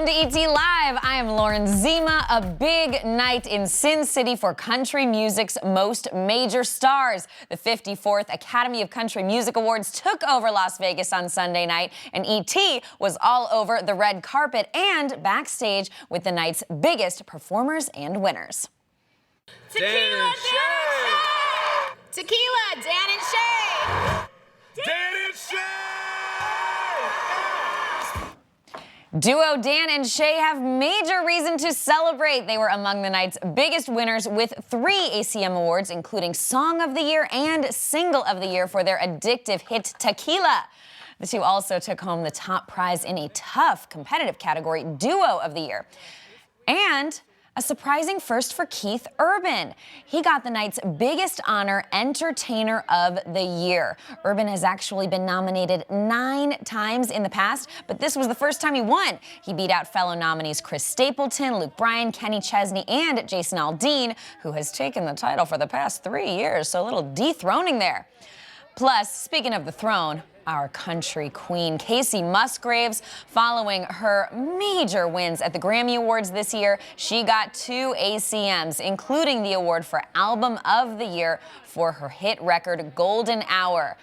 Welcome to ET Live. I am Lauren Zima. A big night in Sin City for country music's most major stars. The 54th Academy of Country Music Awards took over Las Vegas on Sunday night, and ET was all over the red carpet and backstage with the night's biggest performers and winners. Tequila, Dan and Shay! Tequila, Dan and Shay! Dan and Shay! Duo Dan and Shay have major reason to celebrate. They were among the night's biggest winners with 3 ACM Awards, including Song of the Year and Single of the Year for their addictive hit Tequila. The two also took home the top prize in a tough competitive category, Duo of the Year. And a surprising first for Keith Urban. He got the night's biggest honor, Entertainer of the Year. Urban has actually been nominated 9 times in the past, but this was the first time he won. He beat out fellow nominees Chris Stapleton, Luke Bryan, Kenny Chesney, and Jason Aldean, who has taken the title for the past 3 years, so a little dethroning there. Plus, speaking of the throne, our country queen, Casey Musgraves, following her major wins at the Grammy Awards this year, she got 2 ACMs, including the award for Album of the Year for her hit record, Golden Hour.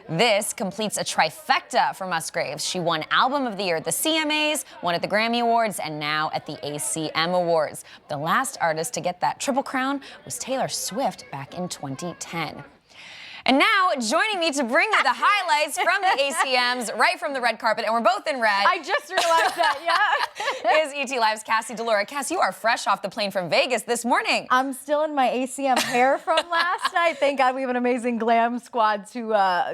This completes a trifecta for Musgraves. She won Album of the Year at the CMAs, won at the Grammy Awards, and now at the ACM Awards. The last artist to get that triple crown was Taylor Swift back in 2010. And now, joining me to bring you the highlights from the ACMs, right from the red carpet, and we're both in red. I just realized that, yeah. Is ET Live's Cassie Delora. Cass, you are fresh off the plane from Vegas this morning. I'm still in my ACM hair from last night. Thank God we have an amazing glam squad to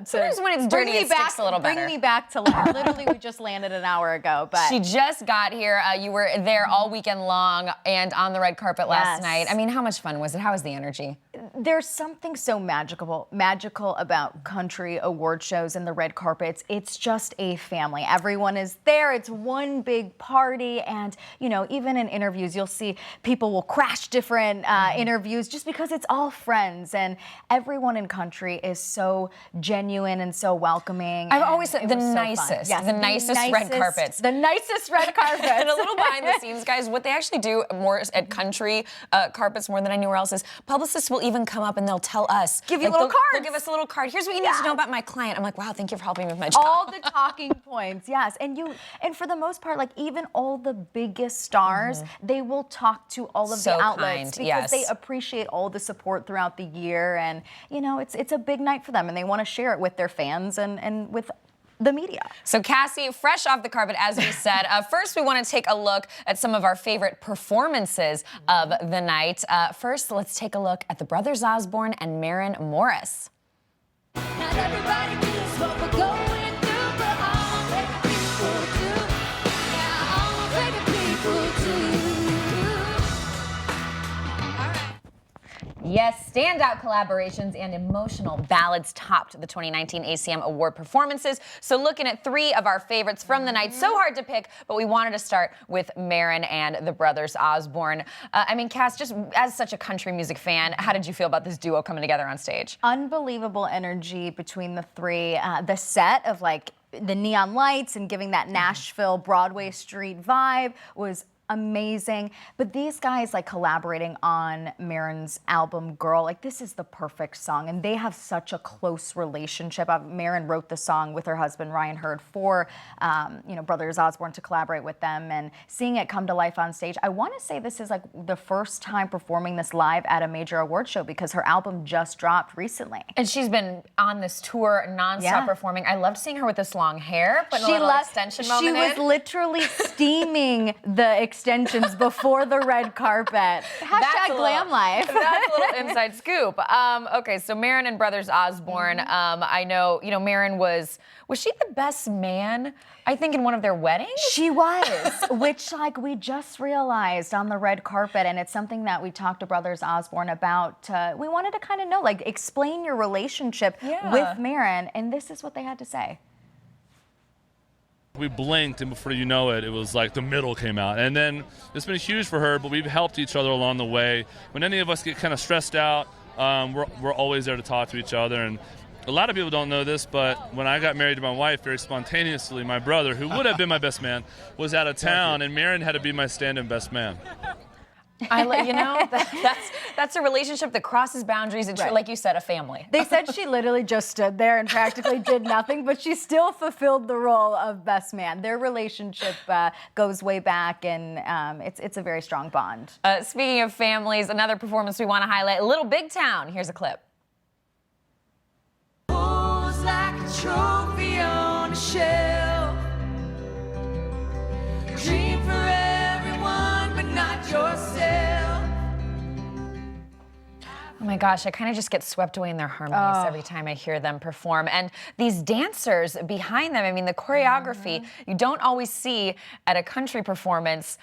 Sometimes when it's dirty, it sticks a little better. Bring me back to life. Literally, we just landed an hour ago, but she just got here. You were there all weekend long and on the red carpet last night. I mean, how much fun was it? How was the energy? There's something so magical about country award shows and the red carpets. It's just a family. Everyone is there. It's one big party. And, you know, even in interviews, you'll see people will crash different interviews just because it's all friends. And everyone in country is so genuine and so welcoming. I've always said the nicest. Yes, the nicest red carpets. The nicest red carpets. And a little behind the scenes, guys, what they actually do more at country carpets more than anywhere else is publicists will even come up and they'll tell us. Give you little cards. They'll give us a little card. Here's what you need to know about my client. I'm like, wow, thank you for helping me with my job. All the talking points, yes. And for the most part, like even all the biggest stars, they will talk to all of the outlets because they appreciate all the support throughout the year. And, you know, it's a big night for them and they want to share it with their fans and with the media. So Cassie, fresh off the carpet, as we said. First, we want to take a look at some of our favorite performances of the night. First, let's take a look at the brothers Osbourne and Maren Morris. Not everybody gets what we're going through, but all my favorite people do. Yeah, all my favorite people do. All right. Yes, standout collaborations and emotional ballads topped the 2019 ACM Award performances. So looking at 3 of our favorites from the night, so hard to pick, but we wanted to start with Maren and the brothers Osbourne. I mean, Cass, just as such a country music fan, how did you feel about this duo coming together on stage? Unbelievable energy between the 3. The set of like the neon lights and giving that Nashville Broadway street vibe was amazing. But these guys like collaborating on Maren's album Girl, like this is the perfect song and they have such a close relationship. Maren wrote the song with her husband Ryan Hurd for brothers Osbourne to collaborate with them, and seeing it come to life on stage. I want to say this is like the first time performing this live at a major award show because her album just dropped recently. And she's been on this tour nonstop performing. I loved seeing her with this long hair, putting a little extension moment in. She was literally steaming the extensions before the red carpet. Hashtag glam life. That's a little inside scoop. Okay, so Maren and brothers Osbourne. I know, Maren was she the best man, I think, in one of their weddings? She was, which like we just realized on the red carpet, and it's something that we talked to brothers Osbourne about. We wanted to kind of know, like, explain your relationship with Maren, and this is what they had to say. We blinked, and before you know it, it was like the middle came out. And then it's been huge for her, but we've helped each other along the way. When any of us get kind of stressed out, we're always there to talk to each other. And a lot of people don't know this, but when I got married to my wife, very spontaneously, my brother, who would have been my best man, was out of town, and Mirren had to be my stand-in best man. That's a relationship that crosses boundaries. It's like you said, a family. They said she literally just stood there and practically did nothing, but she still fulfilled the role of best man. Their relationship goes way back, and it's a very strong bond. Speaking of families, another performance we want to highlight, Little Big Town. Here's a clip. Holds like a trophy on a shelf. Dream for everyone, but not yourself. Oh my gosh, I kind of just get swept away in their harmonies every time I hear them perform. And these dancers behind them, I mean, the choreography, you don't always see at a country performance.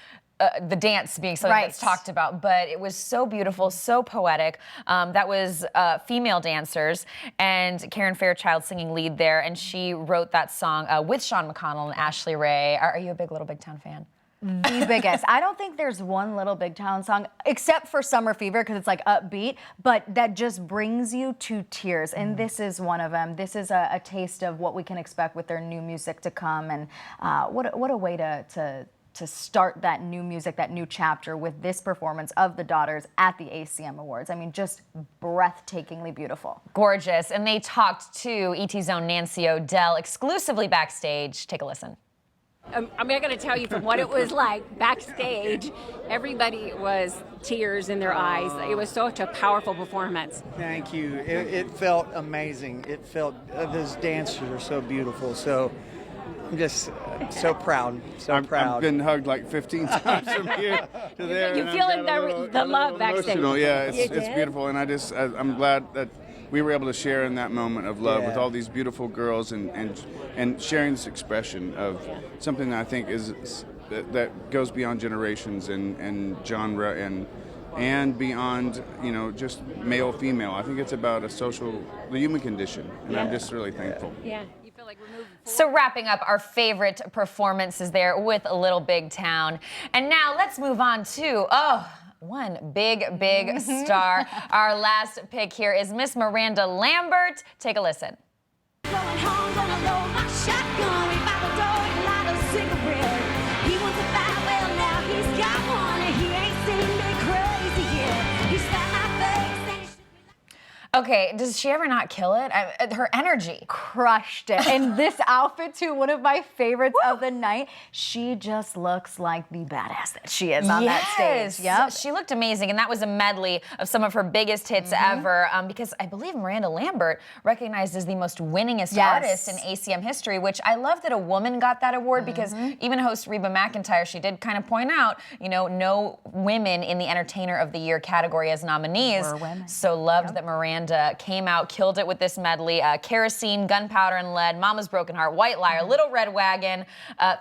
The dance being something that's talked about, but it was so beautiful, so poetic. That was female dancers, and Karen Fairchild singing lead there, and she wrote that song with Sean McConnell and Ashley Ray. Are you a big Little Big Town fan? The biggest. I don't think there's one Little Big Town song, except for Summer Fever, because it's like upbeat, but that just brings you to tears. And this is one of them. This is a taste of what we can expect with their new music to come. And what a way to start that new music, that new chapter with this performance of the daughters at the ACM Awards. I mean, just breathtakingly beautiful. Gorgeous. And they talked to ET's own Nancy O'Dell exclusively backstage. Take a listen. I'm not going to tell you from what it was like backstage. Everybody was tears in their eyes. It was such a powerful performance. Thank you. It felt amazing. It felt, those dancers are so beautiful. So I'm just so proud. I've been hugged like 15 times from here to there. You feeling the love backstage? Yeah, it's beautiful. And I'm glad that we were able to share in that moment of love with all these beautiful girls and sharing this expression of something that I think is that goes beyond generations and genre and beyond, just male, female. I think it's about the human condition, and I'm just really thankful. Yeah. You feel like we're moving forward. So wrapping up our favorite performances there with Little Big Town. And now let's move on to, one big star. Our last pick here is Miss Miranda Lambert. Take a listen. Going home, gonna roll my shotgun, wait by the door and light a cigarette. He wants a fight, well now he's got one, and he ain't seen me crazy yet. He slapped my face and he shook me like... Okay, does she ever not kill it? Her energy. Crushed it. And this outfit, too, one of my favorites of the night. She just looks like the badass that she is on that stage. Yep. She looked amazing, and that was a medley of some of her biggest hits ever, because I believe Miranda Lambert recognized as the most winningest artist in ACM history, which I love that a woman got that award, because even host Reba McEntire, she did kind of point out, no women in the Entertainer of the Year category as nominees. So loved that Miranda came out, killed it with this medley. Kerosene, Gunpowder and Lead, Mama's Broken Heart, White Liar, Little Red Wagon.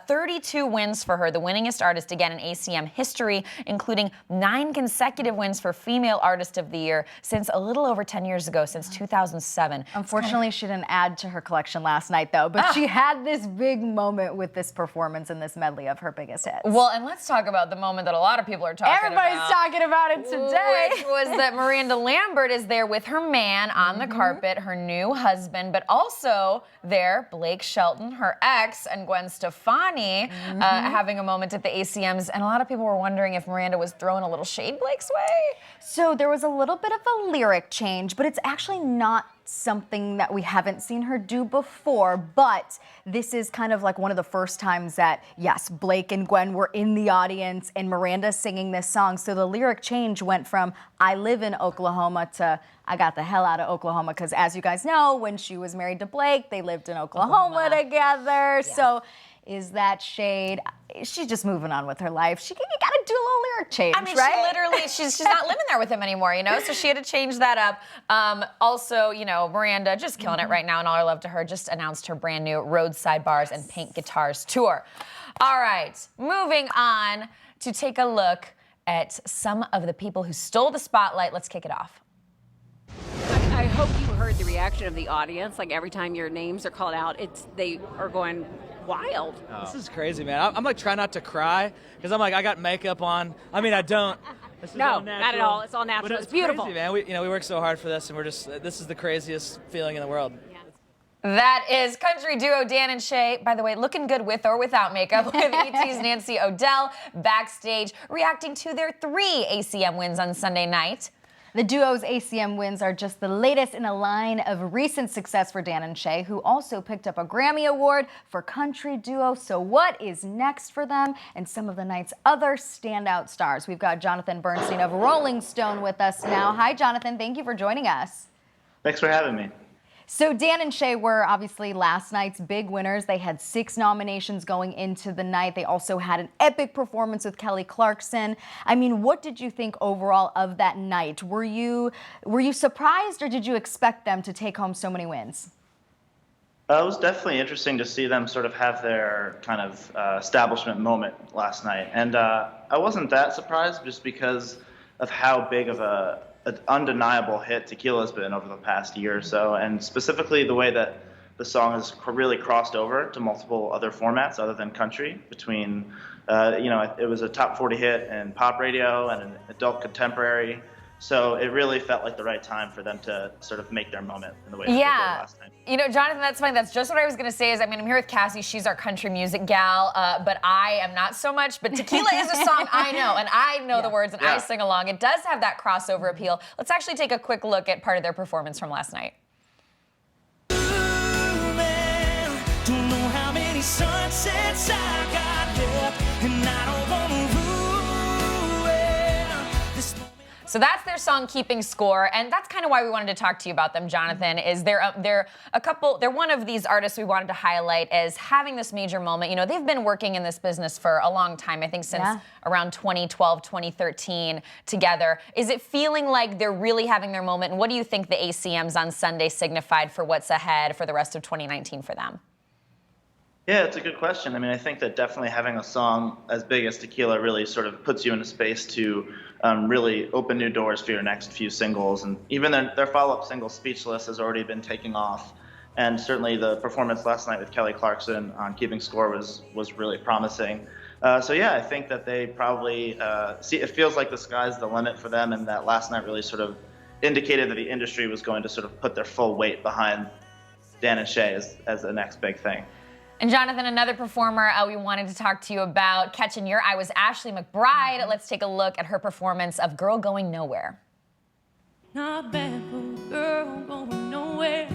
32 wins for her, the winningest artist again in ACM history, including 9 consecutive wins for Female Artist of the Year since a little over 10 years ago, since 2007. Unfortunately, she didn't add to her collection last night, though, but she had this big moment with this performance and this medley of her biggest hits. Well, and let's talk about the moment that a lot of people are talking about. Everybody's talking about it today. Which was that Miranda Lambert is there with her man on the carpet, her new husband, but also there, Blake Shelton, her ex, and Gwen Stefani having a moment at the ACMs. And a lot of people were wondering if Miranda was throwing a little shade Blake's way. So there was a little bit of a lyric change, but it's actually not something that we haven't seen her do before, but this is kind of like one of the first times that, yes, Blake and Gwen were in the audience and Miranda's singing this song. So the lyric change went from I live in Oklahoma to I got the hell out of Oklahoma, because as you guys know, when she was married to Blake, they lived in Oklahoma together. Yeah. So is that shade? She's just moving on with her life. You gotta do a little lyric change, right? She literally, she's not living there with him anymore, so she had to change that up. Also, Miranda just killing it right now, and all our love to her, just announced her brand new Roadside Bars and Pink Guitars tour. All right, moving on to take a look at some of the people who stole the spotlight. Let's kick it off. I hope you heard the reaction of the audience. Like every time your names are called out, they are going wild. This is crazy, man. I'm like trying not to cry because I'm like I got makeup on. I mean, I don't. This is all not natural. at all. It's all natural. But it's beautiful, crazy, man. We work so hard for this, and this is the craziest feeling in the world. Yeah. That is country duo Dan and Shay, by the way, looking good with or without makeup, with ET's Nancy O'Dell backstage reacting to their 3 ACM wins on Sunday night. The duo's ACM wins are just the latest in a line of recent success for Dan and Shay, who also picked up a Grammy Award for Country Duo. So what is next for them and some of the night's other standout stars? We've got Jonathan Bernstein of Rolling Stone with us now. Hi, Jonathan. Thank you for joining us. Thanks for having me. So Dan and Shay were obviously last night's big winners. They had 6 nominations going into the night. They also had an epic performance with Kelly Clarkson. I mean, what did you think overall of that night? Were you surprised, or did you expect them to take home so many wins? It was definitely interesting to see them sort of have their kind of establishment moment last night. And I wasn't that surprised just because of how big of an undeniable hit Tequila's been over the past year or so, and specifically the way that the song has really crossed over to multiple other formats other than country. Between, it was a top 40 hit in pop radio and an adult contemporary, so it really felt like the right time for them to sort of make their moment in the way that they did last time. You know, Jonathan, that's funny. That's just what I was going to say. I'm here with Cassie. She's our country music gal, but I am not so much. But Tequila is a song I know, and I know the words, and I sing along. It does have that crossover appeal. Let's actually take a quick look at part of their performance from last night. Don't know how many sunsets I got left, and I don't wanna ruin this moment. So that's their song "Keeping Score," and that's kind of why we wanted to talk to you about them, Jonathan. Is they're one of these artists we wanted to highlight as having this major moment. You know, they've been working in this business for a long time. I think since around 2012, 2013 together. Is it feeling like they're really having their moment? And what do you think the ACMs on Sunday signified for what's ahead for the rest of 2019 for them? Yeah, it's a good question. I mean, I think that definitely having a song as big as Tequila really sort of puts you in a space to really open new doors for your next few singles. And even their follow-up single, Speechless, has already been taking off. And certainly the performance last night with Kelly Clarkson on Keeping Score was really promising. So yeah, I think that they probably it feels like the sky's the limit for them, and that last night really sort of indicated that the industry was going to sort of put their full weight behind Dan and Shay as the next big thing. And Jonathan, another performer we wanted to talk to you about catching your eye was Ashley McBryde. Let's take a look at her performance of Girl Going Nowhere. Not bad for a girl going nowhere.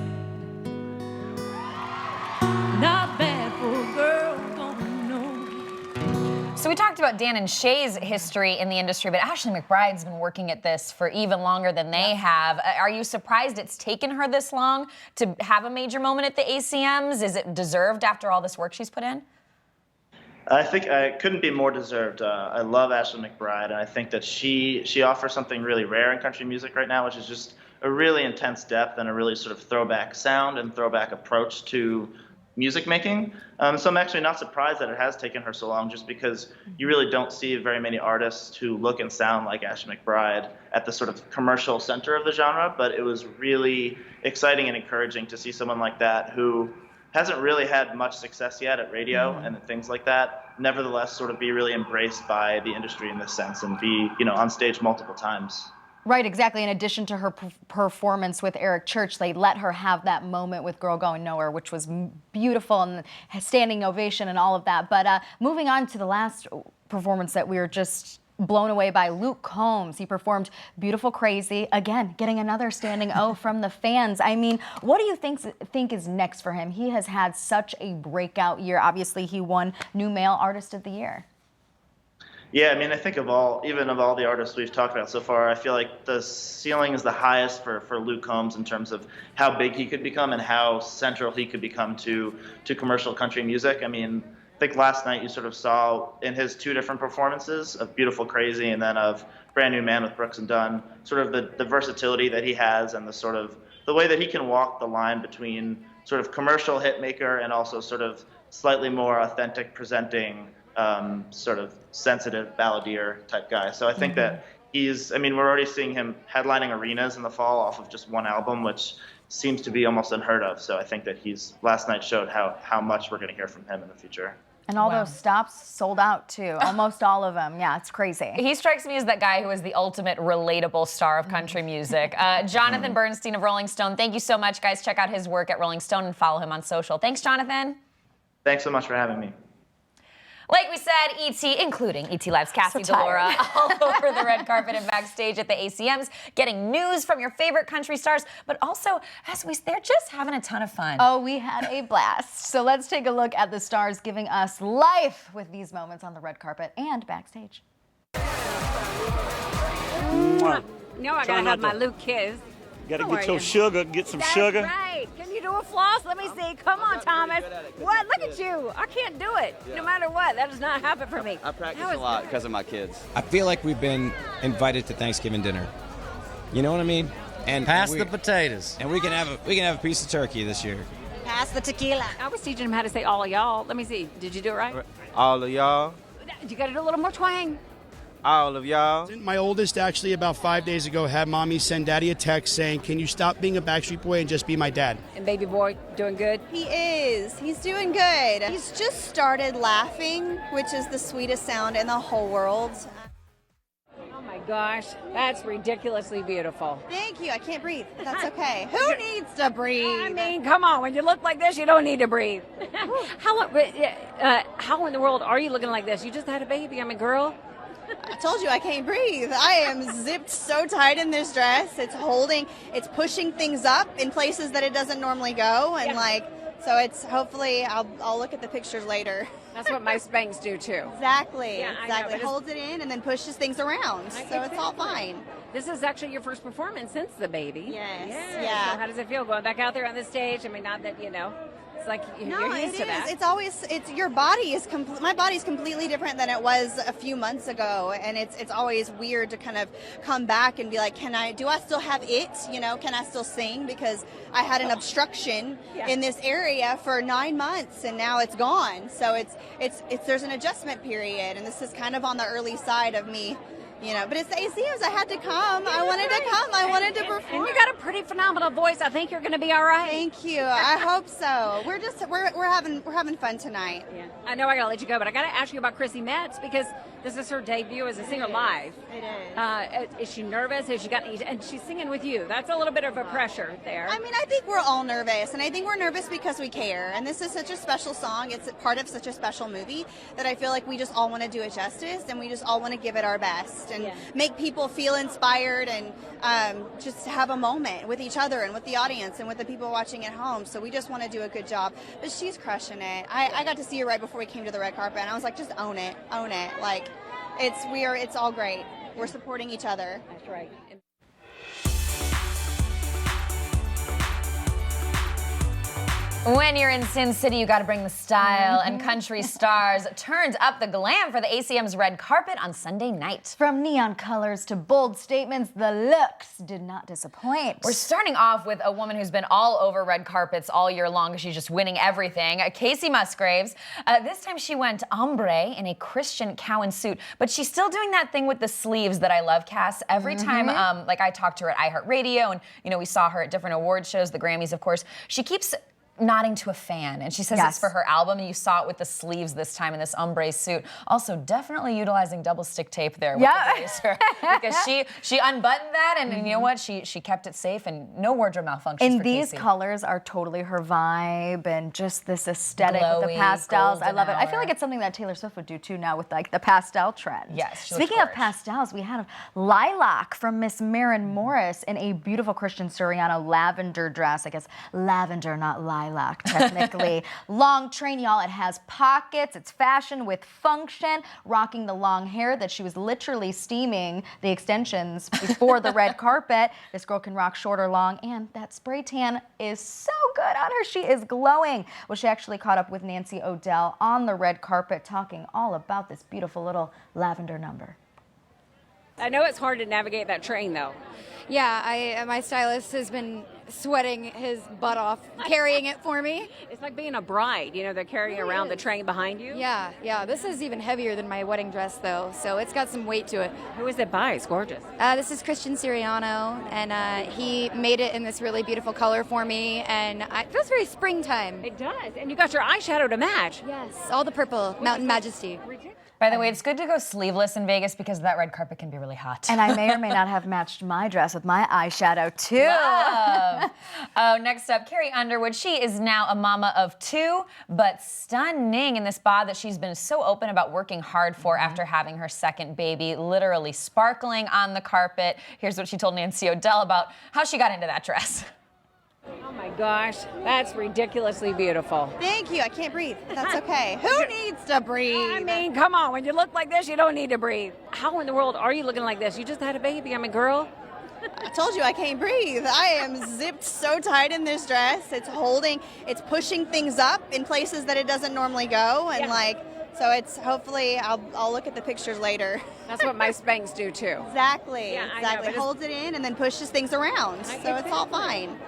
Not bad for a girl going nowhere. So we talked about Dan and Shay's history in the industry, but Ashley McBryde's been working at this for even longer than they have. Are you surprised it's taken her this long to have a major moment at the ACMs? Is it deserved after all this work she's put in? I think it couldn't be more deserved. I love Ashley McBryde, and I think that she offers something really rare in country music right now, which is just a really intense depth and a really sort of throwback sound and throwback approach to music making. So I'm actually not surprised that it has taken her so long, just because you really don't see very many artists who look and sound like Ashley McBryde at the sort of commercial center of the genre. But it was really exciting and encouraging to see someone like that who hasn't really had much success yet at radio and things like that, nevertheless sort of be really embraced by the industry in this sense and be, on stage multiple times. Right, exactly. In addition to her performance with Eric Church, they let her have that moment with Girl Going Nowhere, which was beautiful, and standing ovation and all of that. But moving on to the last performance that we were just blown away by, Luke Combs. He performed Beautiful Crazy, again, getting another standing O from the fans. I mean, what do you think is next for him? He has had such a breakout year. Obviously, he won New Male Artist of the Year. Yeah, I mean, I think of all the artists we've talked about so far, I feel like the ceiling is the highest for Luke Combs in terms of how big he could become and how central he could become to commercial country music. I mean, I think last night you sort of saw in his 2 different performances of Beautiful Crazy and then of Brand New Man with Brooks and Dunn, sort of the versatility that he has and the way that he can walk the line between sort of commercial hit maker and also sort of slightly more authentic presenting sort of sensitive balladeer type guy. So I think that we're already seeing him headlining arenas in the fall off of just one album, which seems to be almost unheard of. So I think that last night showed how much we're going to hear from him in the future. And all those stops sold out too. Almost all of them. Yeah, it's crazy. He strikes me as that guy who is the ultimate relatable star of country music. Jonathan Bernstein of Rolling Stone, thank you so much, guys. Check out his work at Rolling Stone and follow him on social. Thanks, Jonathan. Thanks so much for having me. Like we said, E.T., including E.T. Live's Cassie DeLaura, all over the red carpet and backstage at the ACMs, getting news from your favorite country stars, but also, they're just having a ton of fun. Oh, we had a blast. So let's take a look at the stars giving us life with these moments on the red carpet and backstage. No, I gotta have my Luke kiss. Gotta get your sugar, get some sugar. That's right. Can you do a floss? Let me see. Come on, Thomas. What? Look at you. I can't do it. No matter what. That does not happen for me. I practice a lot because of my kids. I feel like we've been invited to Thanksgiving dinner. You know what I mean? And pass the potatoes. And we can have a piece of turkey this year. Pass the tequila. I was teaching him how to say all of y'all. Let me see. Did you do it right? All of y'all. You got to do a little more twang. All of y'all. My oldest actually about 5 days ago had mommy send daddy a text saying, can you stop being a Backstreet Boy and just be my dad? And baby boy doing good? He is. He's doing good. He's just started laughing, which is the sweetest sound in the whole world. Oh my gosh, that's ridiculously beautiful. Thank you. I can't breathe. That's okay. Who needs to breathe? I mean, come on. When you look like this, you don't need to breathe. How in the world are you looking like this? You just had a baby. I mean, girl. I told you I can't breathe. I am zipped so tight in this dress. It's pushing things up in places that it doesn't normally go. And so it's hopefully I'll look at the pictures later. That's what my Spanx do too. Exactly. Yeah, exactly. It holds it in and then pushes things around. So it's all fine. This is actually your first performance since the baby. Yes. Yeah. So how does it feel going back out there on the stage? I mean, not that, it's like you're used to that. It's your body is my body's completely different than it was a few months ago, and it's always weird to kind of come back and be like, do I still have it? Can I still sing? Because I had an obstruction in this area for 9 months, and now it's gone. So there's an adjustment period, and this is kind of on the early side of me. But it's the ACMs. I had to come. I wanted to come. I wanted to perform. And you got a pretty phenomenal voice. I think you're going to be all right. Thank you. I hope so. We're having fun tonight. Yeah. I know I got to let you go, but I got to ask you about Chrissy Metz because this is her debut as a singer live. It is. Is she nervous? Has she got? And she's singing with you. That's a little bit of a pressure there. I mean, I think we're all nervous, and I think we're nervous because we care. And this is such a special song. It's part of such a special movie that I feel like we just all want to do it justice, and we just all want to give it our best. And make people feel inspired and just have a moment with each other and with the audience and with the people watching at home. So we just want to do a good job. But she's crushing it. I got to see her right before we came to the red carpet, and I was like, just own it. Like, it's all great. We're supporting each other. That's right. When you're in Sin City, you got to bring the style, and country stars turned up the glam for the ACM's red carpet on Sunday night. From neon colors to bold statements, the looks did not disappoint. We're starting off with a woman who's been all over red carpets all year long. She's just winning everything. Casey Musgraves. This time she went ombre in a Christian Cowan suit, but she's still doing that thing with the sleeves that I love, Cass. Every time, I talked to her at iHeartRadio, and we saw her at different award shows, the Grammys, of course. She keeps nodding to a fan, and she says it's for her album, and you saw it with the sleeves this time in this ombre suit. Also, definitely utilizing double stick tape there with the blazer, because she unbuttoned that, and you know what? She kept it safe, and no wardrobe malfunctions and for these Casey. colors are totally her vibe, and just this aesthetic Glowy, with the pastels. I love it. I feel hour. like it's something that Taylor Swift would do too now with the pastel trend. Yes. Speaking of pastels, we had lilac from Miss Maren Morris in a beautiful Christian Siriano lavender dress. I guess lavender, not lilac. Technically. Long train, y'all. It has pockets. It's fashion with function. Rocking the long hair that she was literally steaming the extensions before the red carpet. This girl can rock short or long, and that spray tan is so good on her. She is glowing. Well, she actually caught up with Nancy O'Dell on the red carpet talking all about this beautiful little lavender number. I know it's hard to navigate that train, though. Yeah, my stylist has been sweating his butt off, carrying it for me. It's like being a bride. You know, they're carrying around the train behind you. Yeah. This is even heavier than my wedding dress, though, so it's got some weight to it. Who is it by? It's gorgeous. This is Christian Siriano, and he made it in this really beautiful color for me, and it feels very springtime. It does, and you got your eyeshadow to match. Yes, all the purple, Mountain Majesty. By the way, it's good to go sleeveless in Vegas because that red carpet can be really hot. And I may or may not have matched my dress with my eyeshadow, too. Love. Oh, next up, Carrie Underwood. She is now a mama of 2, but stunning in this bod that she's been so open about working hard for after having her second baby, literally sparkling on the carpet. Here's what she told Nancy O'Dell about how she got into that dress. Oh my gosh, that's ridiculously beautiful. Thank you. I can't breathe. That's okay. Who needs to breathe? I mean, come on, when you look like this, you don't need to breathe. How in the world are you looking like this? You just had a baby. I mean, girl. I told you I can't breathe. I am zipped so tight in this dress. It's pushing things up in places that it doesn't normally go. And so it's hopefully I'll look at the pictures later. That's what my Spanx do too. Exactly. Yeah, I exactly. know, Holds it in and then pushes things around. So it's all fine.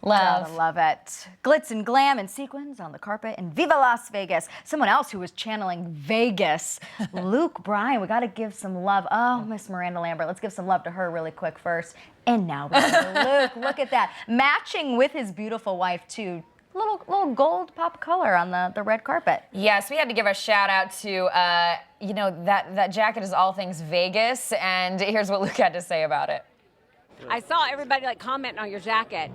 Love. Gotta love it. Glitz and glam and sequins on the carpet in Viva Las Vegas. Someone else who was channeling Vegas, Luke Bryan. We gotta give some love. Oh, Miss Miranda Lambert. Let's give some love to her really quick first. And now we go to Luke. Look at that. Matching with his beautiful wife, too. Little gold pop color on the red carpet. Yes, we had to give a shout out to, that jacket is all things Vegas, and here's what Luke had to say about it. I saw everybody commenting on your jacket.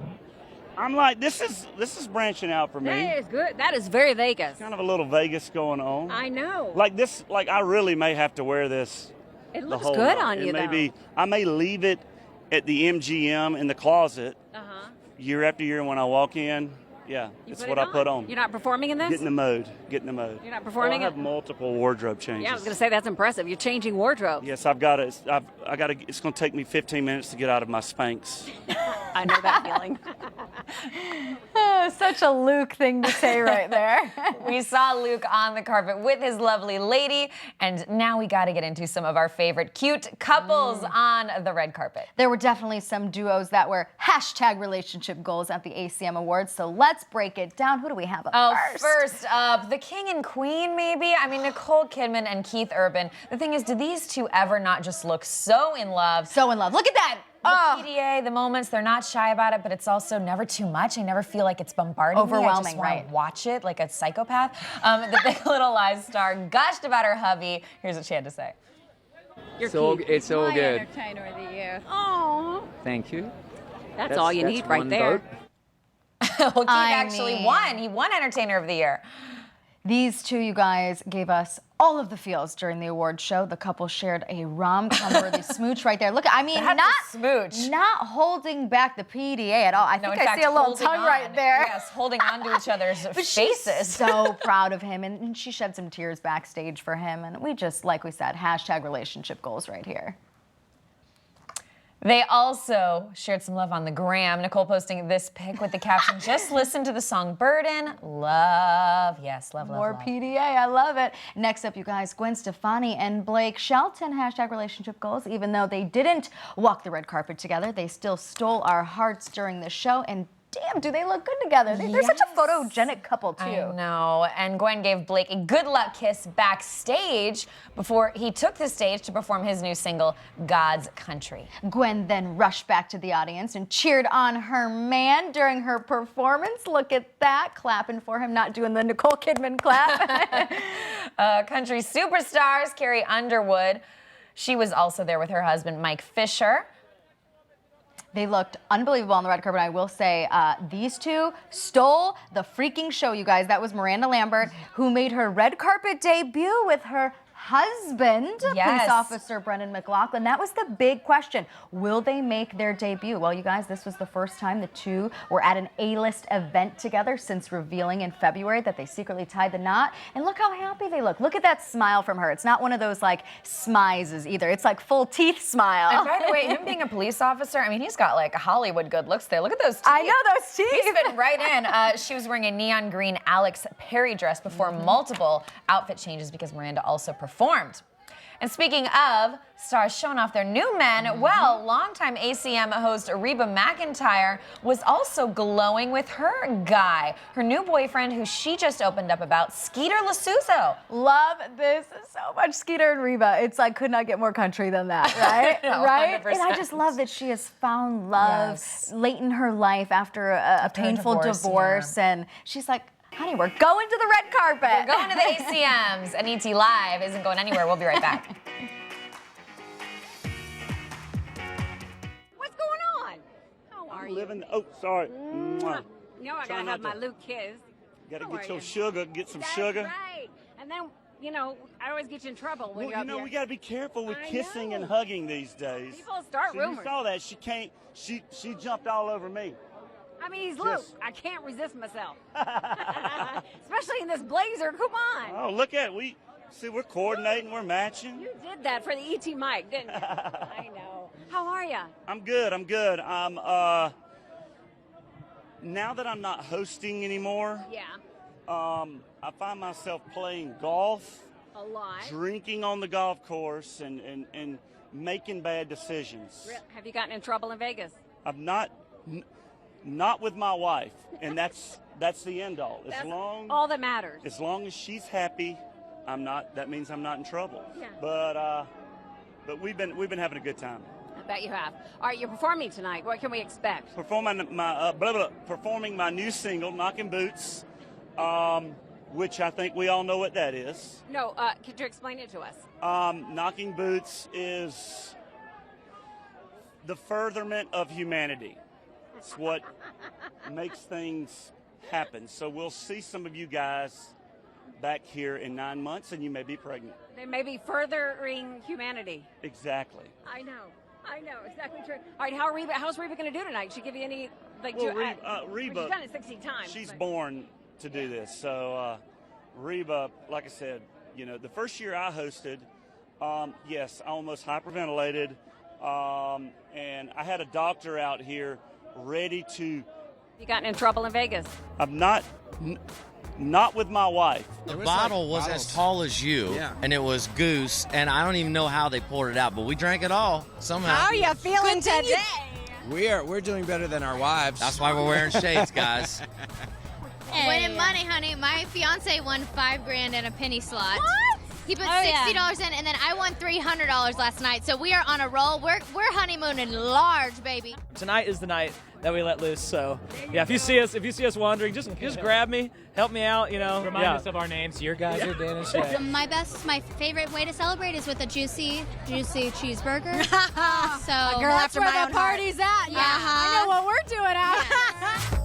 I'm like, this is branching out for me. That is good. That is very Vegas. Kind of a little Vegas going on. I know. Like this, I really may have to wear this. It looks good on you, though. I may leave it at the MGM in the closet year after year when I walk in. Yeah, it's what I put on. You're not performing in this? Get in the mode. You're not performing I have multiple wardrobe changes. Yeah, I was going to say that's impressive. You're changing wardrobe. Yes, I've got it. It's going to take me 15 minutes to get out of my Spanx. I know that feeling. Oh, such a Luke thing to say right there. We saw Luke on the carpet with his lovely lady, and now we got to get into some of our favorite cute couples on the red carpet. There were definitely some duos that were #relationship goals at the ACM Awards, so let's break it down. Who do we have up first? First up, the king and queen, maybe? I mean, Nicole Kidman and Keith Urban. The thing is, do these two ever not just look so in love? So in love. Look at that! The PDA, the moments, they're not shy about it, but it's also never too much. I never feel like it's bombarding overwhelming, me. I just want to watch it like a psychopath. The Big Little Lies star gushed about her hubby. Here's what she had to say. It's all good. Entertainer of the year. Oh. Thank you. That's all you need right there. Well, Keith actually won. He won Entertainer of the Year. These two, you guys, gave us all of the feels during the award show. The couple shared a rom-com-worthy smooch right there. Look, not holding back the PDA at all. I think I see a little tongue right there. Yes, holding on to each other's faces. She's so proud of him, and she shed some tears backstage for him. And we just, like we said, #relationship goals right here. They also shared some love on the gram. Nicole posting this pic with the caption, just listen to the song Burden. Love. Yes, love, love, More love. PDA, I love it. Next up, you guys, Gwen Stefani and Blake Shelton, #relationship goals. Even though they didn't walk the red carpet together, they still stole our hearts during the show, and damn, do they look good together. They're such a photogenic couple, too. I know. And Gwen gave Blake a good luck kiss backstage before he took the stage to perform his new single, God's Country. Gwen then rushed back to the audience and cheered on her man during her performance. Look at that, clapping for him, not doing the Nicole Kidman clap. Country superstars, Carrie Underwood. She was also there with her husband, Mike Fisher. They looked unbelievable on the red carpet. I will say these two stole the freaking show, you guys. That was Miranda Lambert, who made her red carpet debut with her husband, police officer Brendan McLaughlin. That was the big question. Will they make their debut? Well, you guys, this was the first time the two were at an A-list event together since revealing in February that they secretly tied the knot. And look how happy they look. Look at that smile from her. It's not one of those like smizes either. It's like full teeth smile. And by the way, him being a police officer, I mean, he's got like Hollywood good looks there. Look at those teeth. I know those teeth. He's fit right in. She was wearing a neon green Alex Perry dress before multiple outfit changes because Miranda also performed. And speaking of stars showing off their new men, well, longtime ACM host Reba McEntire was also glowing with her guy, her new boyfriend who she just opened up about, Skeeter Lasuso. Love this so much, Skeeter and Reba. It's like, could not get more country than that, right? No, right? 100%. And I just love that she has found love late in her life after a painful divorce. And she's like, honey, we're going to the red carpet. We're going to the ACMs, and ET Live isn't going anywhere. We'll be right back. What's going on? How are you? Living. Oh, sorry. Mwah. You know I Try gotta not have my to- Luke kiss. Gotta How get are your you? sugar. Get some That's sugar. right. And then, you know, I always get you in trouble when Well, you're you up know, here. we gotta be careful with I kissing know. and hugging these days. People start so rumors. You saw that? She can't. She jumped all over me. I mean, he's Luke. I can't resist myself. Especially in this blazer. Come on. Oh, look at it. We're coordinating. We're matching. You did that for the ET mic, didn't you? I know. How are you? I'm good. I'm now that I'm not hosting anymore. Yeah. I find myself playing golf, A lot. drinking on the golf course, and making bad decisions. Have you gotten in trouble in Vegas? I'm not with my wife, and that's the end all. That's all that matters. As long as she's happy, I'm not. That means I'm not in trouble. Yeah. But we've been having a good time. I bet you have. All right, you're performing tonight. What can we expect? Performing my new single, "Knocking Boots," which I think we all know what that is. No, could you explain it to us? Knocking Boots is the furtherment of humanity. It's what makes things happen. So we'll see some of you guys back here in 9 months, and you may be pregnant. They may be furthering humanity. Exactly. I know, exactly true. All right, how's Reba going to do tonight? She give you any, like, Well, Reba, she's done it 16 times. She's but- born to do this. So Reba, like I said, you know, the first year I hosted, yes, I almost hyperventilated, and I had a doctor out here ready to. You gotten in trouble in Vegas? I'm not with my wife. The bottle was as tall as you, and it was Goose, and I don't even know how they poured it out, but we drank it all somehow. How are you feeling today? We're doing better than our wives. That's why we're wearing shades, guys. Winning money, honey. My fiance won $5,000 in a penny slot. What? He put Oh, yeah. $60 in, and then I won $300 last night. So we are on a roll. We're honeymooning large, baby. Tonight is the night that we let loose. So yeah, if you see us wandering, just grab me, help me out. You know, Remind us of our names. Your guys are Dan and Shay. My favorite way to celebrate is with a juicy cheeseburger. So A girl that's after where my the own party's at. Yeah, I know what we're doing out.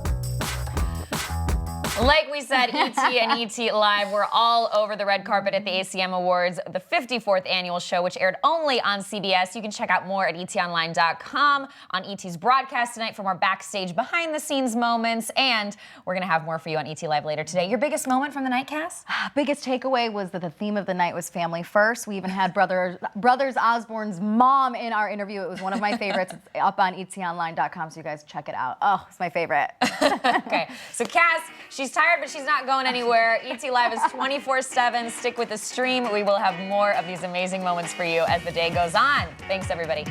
Like we said, ET and ET Live were all over the red carpet at the ACM Awards, the 54th annual show, which aired only on CBS. You can check out more at etonline.com on ET's broadcast tonight for more backstage, behind-the-scenes moments, and we're going to have more for you on ET Live later today. Your biggest moment from the night, Cass? Biggest takeaway was that the theme of the night was family first. We even had Brothers Osbourne's mom in our interview. It was one of my favorites. It's up on etonline.com, so you guys check it out. Oh, it's my favorite. Okay, so Cass, she's tired, but she's not going anywhere. ET Live is 24/7. Stick with the stream. We will have more of these amazing moments for you as the day goes on. Thanks, everybody.